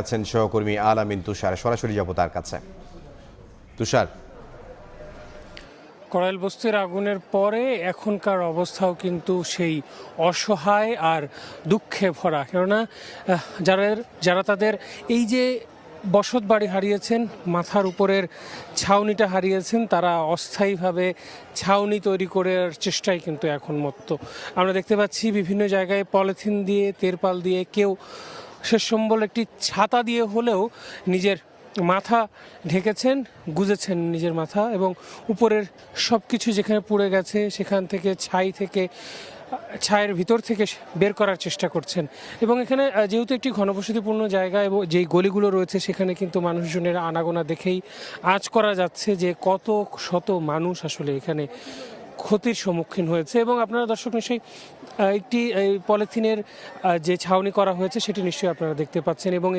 আছেন সহকর্মী আলামিন তুষার, সরাসরি যাব তার কাছে। তুষার, কড়াইল বস্তির আগুনের পরে এখনকার অবস্থাও কিন্তু সেই অসহায় আর দুঃখে ভরা। কেননা যারা তাদের এই যে বসত বাড়ি হারিয়েছেন, মাথার উপরের ছাউনিটা হারিয়েছেন, তারা অস্থায়ীভাবে ছাউনি তৈরি করার চেষ্টায় কিন্তু এখন মত্ত। আমরা দেখতে পাচ্ছি বিভিন্ন জায়গায় পলিথিন দিয়ে, তেরপাল দিয়ে, কেউ শেষ সম্বল একটি ছাতা দিয়ে হলেও নিজের মাথা ঢেকেছেন, গুজেছেন নিজের মাথা, এবং উপরের সব কিছু যেখানে পুড়ে গেছে সেখান থেকে ছায়ের ভিতর থেকে বের করার চেষ্টা করছেন। এবং এখানে যেহেতু একটি ঘনবসতিপূর্ণ জায়গা এবং যেই গলিগুলো রয়েছে সেখানে কিন্তু মানুষজনের আনাগোনা দেখেই আঁচ করা যাচ্ছে যে কত শত মানুষ আসলে এখানে ক্ষতির সম্মুখীন হয়েছে। এবং আপনারা দর্শক নিশ্চয়ই একটি পলিথিনের যে ছাউনি করা হয়েছে সেটি নিশ্চয়ই আপনারা দেখতে পাচ্ছেন। এবং